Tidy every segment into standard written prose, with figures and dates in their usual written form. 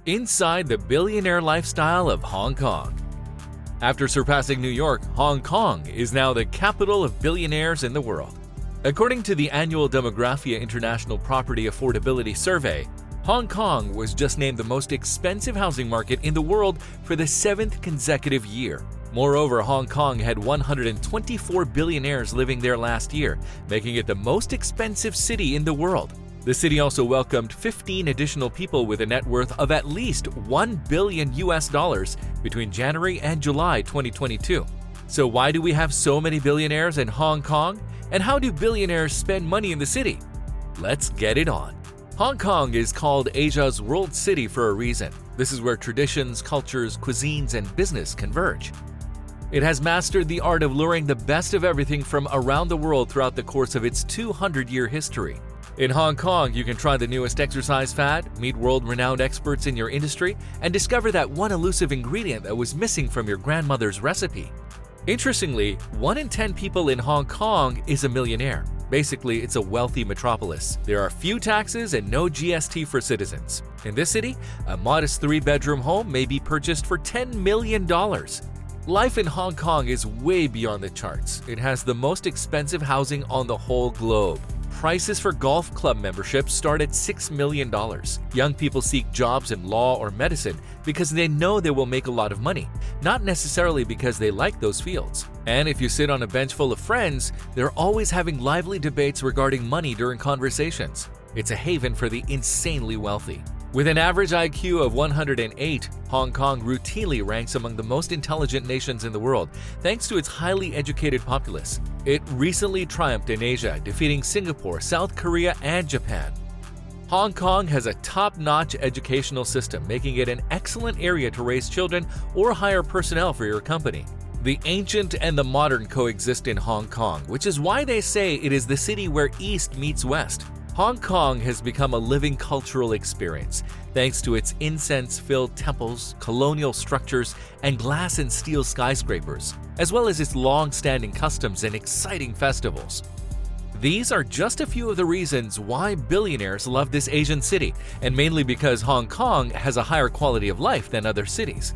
Inside the billionaire lifestyle of Hong Kong. After surpassing New York, Hong Kong is now the capital of billionaires in the world. According to the annual Demographia International Property Affordability Survey, Hong Kong was just named the most expensive housing market in the world for the 7th consecutive year. Moreover, Hong Kong had 124 billionaires living there last year, making it the most expensive city in the world. The city also welcomed 15 additional people with a net worth of at least $1 billion between January and July 2022. So why do we have so many billionaires in Hong Kong? And how do billionaires spend money in the city? Let's get it on. Hong Kong is called Asia's World City for a reason. This is where traditions, cultures, cuisines, and business converge. It has mastered the art of luring the best of everything from around the world throughout the course of its 200-year history. In Hong Kong, you can try the newest exercise fad, meet world-renowned experts in your industry, and discover that one elusive ingredient that was missing from your grandmother's recipe. Interestingly, 1 in 10 people in Hong Kong is a millionaire. Basically, it's a wealthy metropolis. There are few taxes and no GST for citizens. In this city, a modest 3-bedroom home may be purchased for $10 million. Life in Hong Kong is way beyond the charts. It has the most expensive housing on the whole globe. Prices for golf club memberships start at $6 million. Young people seek jobs in law or medicine because they know they will make a lot of money, not necessarily because they like those fields. And if you sit on a bench full of friends, they're always having lively debates regarding money during conversations. It's a haven for the insanely wealthy. With an average IQ of 108, Hong Kong routinely ranks among the most intelligent nations in the world, thanks to its highly educated populace. It recently triumphed in Asia, defeating Singapore, South Korea, and Japan. Hong Kong has a top-notch educational system, making it an excellent area to raise children or hire personnel for your company. The ancient and the modern coexist in Hong Kong, which is why they say it is the city where East meets West. Hong Kong has become a living cultural experience, thanks to its incense-filled temples, colonial structures, and glass and steel skyscrapers, as well as its long-standing customs and exciting festivals. These are just a few of the reasons why billionaires love this Asian city, and mainly because Hong Kong has a higher quality of life than other cities.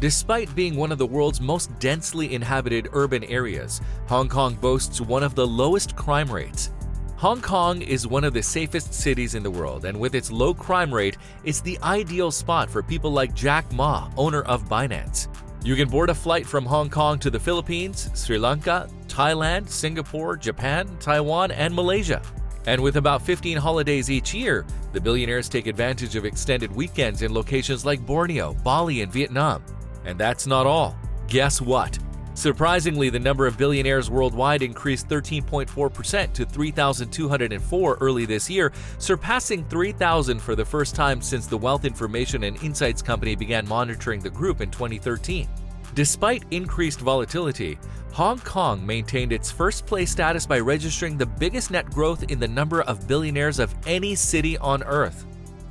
Despite being one of the world's most densely inhabited urban areas, Hong Kong boasts one of the lowest crime rates. Hong Kong is one of the safest cities in the world, and with its low crime rate, it's the ideal spot for people like Jack Ma, owner of Binance. You can board a flight from Hong Kong to the Philippines, Sri Lanka, Thailand, Singapore, Japan, Taiwan, and Malaysia. And with about 15 holidays each year, the billionaires take advantage of extended weekends in locations like Borneo, Bali, and Vietnam. And that's not all. Guess what? Surprisingly, the number of billionaires worldwide increased 13.4% to 3,204 early this year, surpassing 3,000 for the first time since the Wealth Information and Insights Company began monitoring the group in 2013. Despite increased volatility, Hong Kong maintained its first-place status by registering the biggest net growth in the number of billionaires of any city on Earth.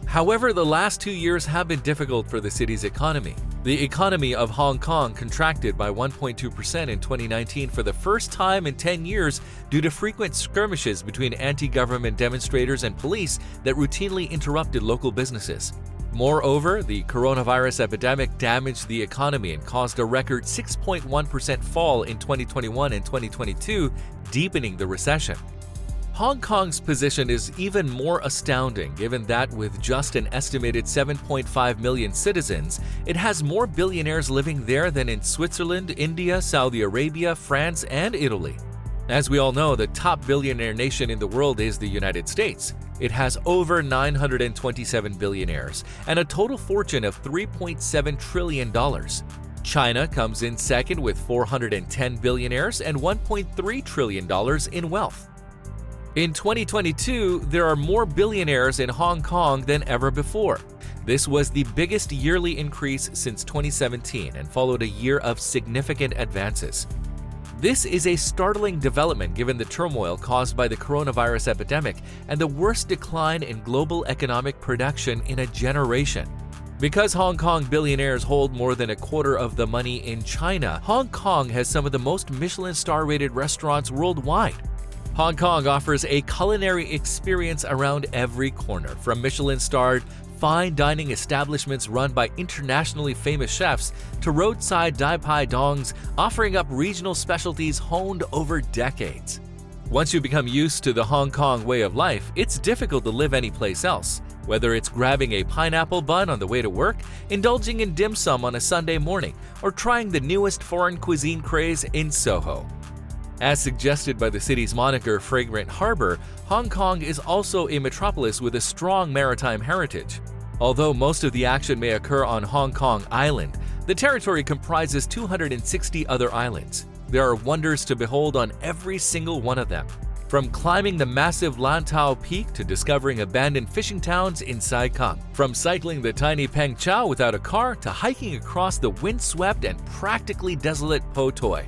However, the last 2 years have been difficult for the city's economy. The economy of Hong Kong contracted by 1.2% in 2019 for the first time in 10 years due to frequent skirmishes between anti-government demonstrators and police that routinely interrupted local businesses. Moreover, the coronavirus epidemic damaged the economy and caused a record 6.1% fall in 2021 and 2022, deepening the recession. Hong Kong's position is even more astounding given that with just an estimated 7.5 million citizens, it has more billionaires living there than in Switzerland, India, Saudi Arabia, France, and Italy. As we all know, the top billionaire nation in the world is the United States. It has over 927 billionaires and a total fortune of $3.7 trillion. China comes in second with 410 billionaires and $1.3 trillion in wealth. In 2022, there are more billionaires in Hong Kong than ever before. This was the biggest yearly increase since 2017 and followed a year of significant advances. This is a startling development given the turmoil caused by the coronavirus epidemic and the worst decline in global economic production in a generation. Because Hong Kong billionaires hold more than a quarter of the money in China, Hong Kong has some of the most Michelin star-rated restaurants worldwide. Hong Kong offers a culinary experience around every corner, from Michelin-starred fine dining establishments run by internationally famous chefs to roadside dai pai dongs offering up regional specialties honed over decades. Once you become used to the Hong Kong way of life, it's difficult to live anyplace else. Whether it's grabbing a pineapple bun on the way to work, indulging in dim sum on a Sunday morning, or trying the newest foreign cuisine craze in Soho. As suggested by the city's moniker Fragrant Harbor, Hong Kong is also a metropolis with a strong maritime heritage. Although most of the action may occur on Hong Kong Island, the territory comprises 260 other islands. There are wonders to behold on every single one of them. From climbing the massive Lantau Peak to discovering abandoned fishing towns in Sai Kung. From cycling the tiny Peng Chau without a car to hiking across the windswept and practically desolate Po Toi.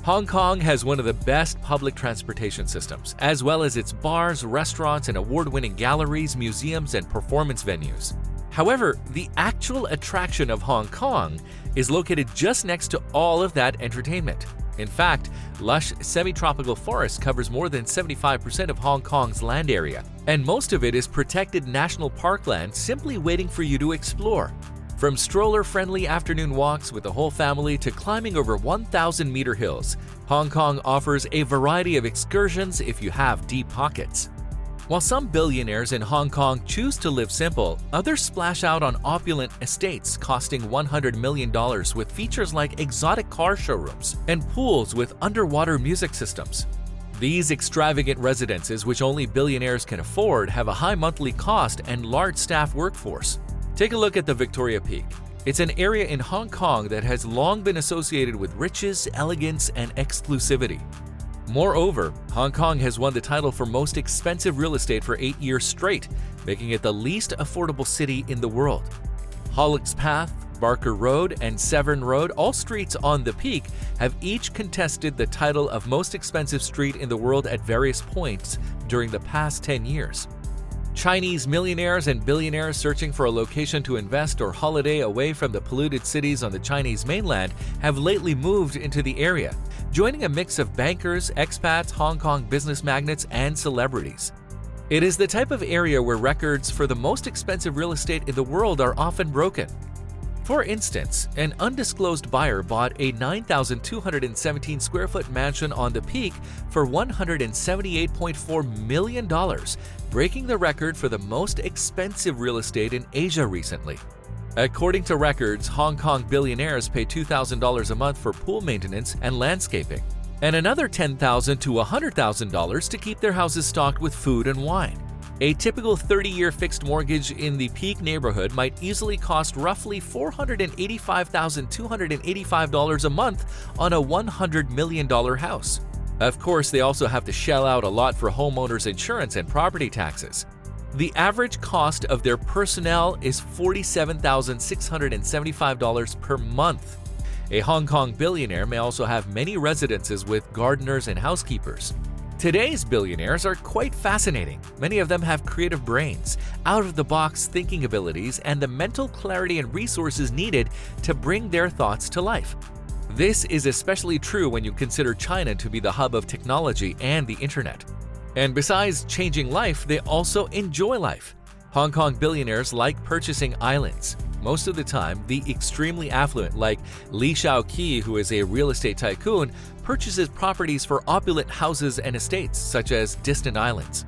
Hong Kong has one of the best public transportation systems, as well as its bars, restaurants, and award-winning galleries, museums, and performance venues. However, the actual attraction of Hong Kong is located just next to all of that entertainment. In fact, lush semi-tropical forest covers more than 75% of Hong Kong's land area, and most of it is protected national parkland simply waiting for you to explore. From stroller-friendly afternoon walks with the whole family to climbing over 1,000-meter hills, Hong Kong offers a variety of excursions if you have deep pockets. While some billionaires in Hong Kong choose to live simple, others splash out on opulent estates costing $100 million with features like exotic car showrooms and pools with underwater music systems. These extravagant residences, which only billionaires can afford, have a high monthly cost and large staff workforce. Take a look at the Victoria Peak. It's an area in Hong Kong that has long been associated with riches, elegance, and exclusivity. Moreover, Hong Kong has won the title for most expensive real estate for 8 years straight, making it the least affordable city in the world. Hollick's Path, Barker Road, and Severn Road, all streets on the Peak, have each contested the title of most expensive street in the world at various points during the past 10 years. Chinese millionaires and billionaires searching for a location to invest or holiday away from the polluted cities on the Chinese mainland have lately moved into the area, joining a mix of bankers, expats, Hong Kong business magnates, and celebrities. It is the type of area where records for the most expensive real estate in the world are often broken. For instance, an undisclosed buyer bought a 9,217 square foot mansion on the Peak for $178.4 million, breaking the record for the most expensive real estate in Asia recently. According to records, Hong Kong billionaires pay $2,000 a month for pool maintenance and landscaping, and another $10,000 to $100,000 to keep their houses stocked with food and wine. A typical 30-year fixed mortgage in the Peak neighborhood might easily cost roughly $485,285 a month on a $100 million house. Of course, they also have to shell out a lot for homeowners' insurance and property taxes. The average cost of their personnel is $47,675 per month. A Hong Kong billionaire may also have many residences with gardeners and housekeepers. Today's billionaires are quite fascinating. Many of them have creative brains, out-of-the-box thinking abilities, and the mental clarity and resources needed to bring their thoughts to life. This is especially true when you consider China to be the hub of technology and the internet. And besides changing life, they also enjoy life. Hong Kong billionaires like purchasing islands. Most of the time, the extremely affluent, like Li Shaoqi, who is a real estate tycoon, purchases properties for opulent houses and estates, such as distant islands.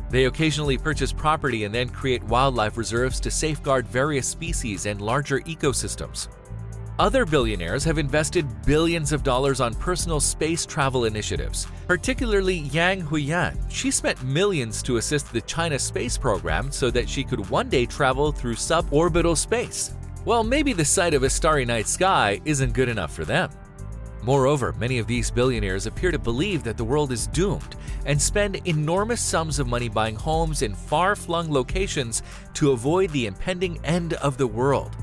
They occasionally purchase property and then create wildlife reserves to safeguard various species and larger ecosystems. Other billionaires have invested billions of dollars on personal space travel initiatives, particularly Yang Huiyan. She spent millions to assist the China space program so that she could one day travel through suborbital space. Well, maybe the sight of a starry night sky isn't good enough for them. Moreover, many of these billionaires appear to believe that the world is doomed and spend enormous sums of money buying homes in far-flung locations to avoid the impending end of the world.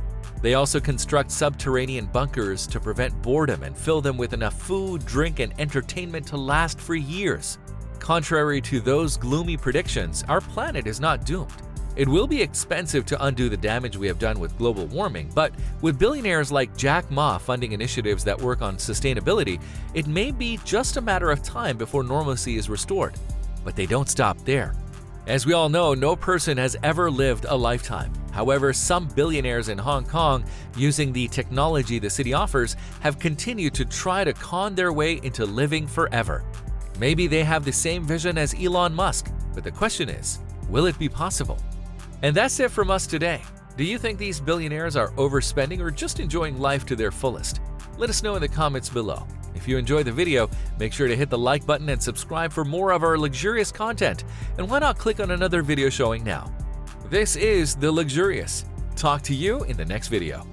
They also construct subterranean bunkers to prevent boredom and fill them with enough food, drink, and entertainment to last for years. Contrary to those gloomy predictions, our planet is not doomed. It will be expensive to undo the damage we have done with global warming, but with billionaires like Jack Ma funding initiatives that work on sustainability, it may be just a matter of time before normalcy is restored. But they don't stop there. As we all know, no person has ever lived a lifetime. However, some billionaires in Hong Kong, using the technology the city offers, have continued to try to con their way into living forever. Maybe they have the same vision as Elon Musk, but the question is, will it be possible? And that's it from us today. Do you think these billionaires are overspending or just enjoying life to their fullest? Let us know in the comments below. If you enjoyed the video, make sure to hit the like button and subscribe for more of our luxurious content. And why not click on another video showing now? This is The Luxurious. Talk to you in the next video.